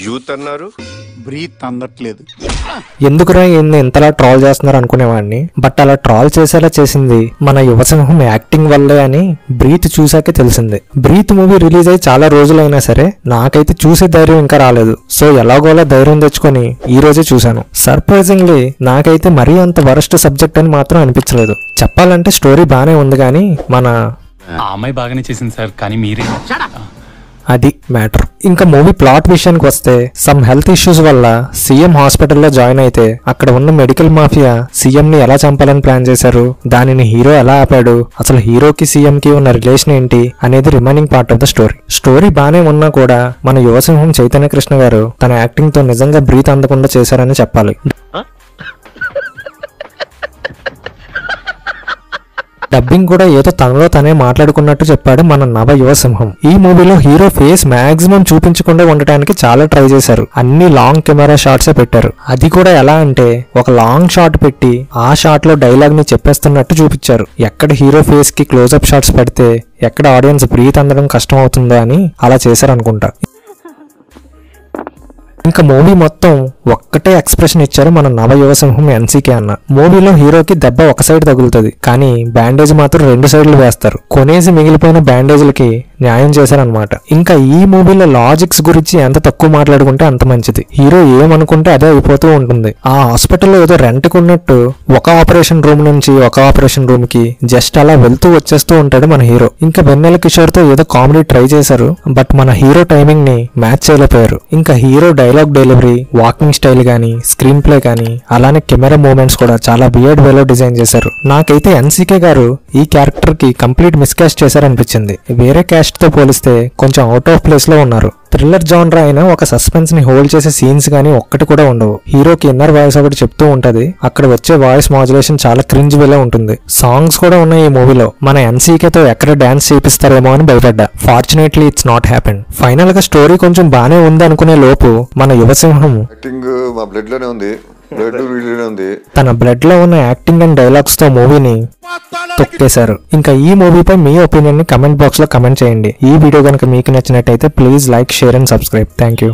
Youth అన్నారు, breath అందట్లేదు. ఎందుకురా ఈయన్ని ఇంతలా ట్రాల్ చేస్తున్నారు అనుకునేవాడిని. బట్ అలా ట్రాల్ చేసేలా చేసింది మన యువసింహం యాక్టింగ్ వల్లే అని బ్రీత్ చూసాకే తెలిసింది. బ్రీత్ మూవీ రిలీజ్ అయ్యి చాలా రోజులైనా సరే నాకైతే చూసే ధైర్యం ఇంకా రాలేదు. సో ఎలాగోలా ధైర్యం తెచ్చుకొని ఈ రోజే చూశాను. సర్ప్రైజింగ్లీ నాకైతే మరీ అంత వరస్ట్ సబ్జెక్ట్ అని మాత్రం అనిపించలేదు. చెప్పాలంటే స్టోరీ బానే ఉంది కానీ మన అమ్మాయి బాగానే చేసింది సార్, కానీ మీరే అది మ్యాటర్. ఇంకా మూవీ ప్లాట్ విషయానికి వస్తే సమ్ హెల్త్ ఇష్యూస్ వల్ల సీఎం హాస్పిటల్లో జాయిన్ అయితే అక్కడ ఉన్న మెడికల్ మాఫియా సీఎం ని ఎలా చంపాలని ప్లాన్ చేశారు, దానిని హీరో ఎలా ఆపాడు, అసలు హీరోకి సీఎం కి ఉన్న రిలేషన్ ఏంటి అనేది remaining part of the story. Story బానే ఉన్నా కూడా మన యువసింహం చైతన్య కృష్ణ గారు తన యాక్టింగ్ తో నిజంగా బ్రీత్ అందకుండా చేశారని చెప్పాలి. డబ్బింగ్ కూడా ఏదో తనలో తనే మాట్లాడుకున్నట్టు చెప్పాడు మన నవ యువసింహం. ఈ మూవీలో హీరో ఫేస్ మాక్సిమం చూపించకుండా ఉండటానికి చాలా ట్రై చేశారు. అన్ని లాంగ్ కెమెరా షాట్సే పెట్టారు. అది కూడా ఎలా అంటే ఒక లాంగ్ షాట్ పెట్టి ఆ షాట్ లో డైలాగ్ ని చెప్పేస్తున్నట్టు చూపించారు. ఎక్కడ హీరో ఫేస్ కి క్లోజ్అప్ షాట్స్ పెడితే ఎక్కడ ఆడియన్స్ బ్రీత్ అందడం కష్టం అవుతుందో అని అలా చేశారనుకుంటా. ఇంకా మూవీ మొత్తం ఒక్కటే ఎక్స్ప్రెషన్ ఇచ్చారు మన నవ యువసింహం ఎన్సీకే అన్న. మూవీలో హీరోకి దెబ్బ ఒక సైడ్ తగులుతుంది కానీ బ్యాండేజ్ మాత్రం 2 సైడ్లు వేస్తారు. కొనేసి మిగిలిపోయిన బ్యాండేజ్లకి న్యాయం చేశారనమాట. ఇంకా ఈ మూవీలో లాజిక్స్ గురించి ఎంత తక్కువ మాట్లాడుకుంటే అంత మంచిది. హీరో ఏమనుకుంటే అదే అయిపోతూ ఉంటుంది. ఆ హాస్పిటల్లో ఏదో రెంట్కి ఉన్నట్టు ఒక ఆపరేషన్ రూమ్ నుంచి ఒక ఆపరేషన్ రూమ్ కి జస్ట్ అలా వెళ్తూ వచ్చేస్తూ ఉంటాడు మన హీరో. ఇంకా వెన్నెల కిషోర్ తో ఏదో కామెడీ ట్రై చేశారు బట్ మన హీరో టైమింగ్ ని మ్యాచ్ చేయలేకపోయారు. ఇంకా hero dialogue delivery, walking style గానీ, స్క్రీన్ ప్లే కానీ, అలానే కెమెరా మూవ్మెంట్స్ కూడా చాలా బియర్డ్ వేలో డిజైన్ చేశారు. నాకైతే ఎన్సీకే గారు ఈ క్యారెక్టర్ కి కంప్లీట్ మిస్కాస్ట్ చేశారనిపించింది. వేరే క్యాస్ట్ తో పోలిస్తే కొంచెం అవుట్ ఆఫ్ ప్లేస్ లో ఉన్నారు. థ్రిల్లర్ జానర్ అయినా ఒక సస్పెన్స్ ని హోల్డ్ చేసే సీన్స్ గానీ ఒక్కటి కూడా ఉండవు. హీరోకి ఇన్నర్ వాయిస్ ఒకటి చెప్తూ ఉంటది. అక్కడ వచ్చే వాయిస్ మాడ్యులేషన్ చాలా క్రింజ్ వేలో ఉంటుంది. సాంగ్స్ కూడా ఉన్నాయి ఈ మూవీలో. మన ఎన్సీకే తో ఎక్కడ డాన్స్ చేపిస్తారేమో అని భయపడ్డా. Fortunately it's not happened. Final గా స్టోరీ కొంచెం బానే ఉంది అనుకునే లోపు మన యువసింహం తన బ్లడ్ లో ఉన్న యాక్టింగ్ అండ్ డైలాగ్స్ తో మూవీని తొక్కేశారు. ఇంకా ఈ మూవీపై మీ ఒపీనియన్ ని కమెంట్ బాక్స్ లో కమెంట్ చేయండి. ఈ వీడియో కనుక మీకు నచ్చినట్టయితే please like, share and subscribe. Thank you.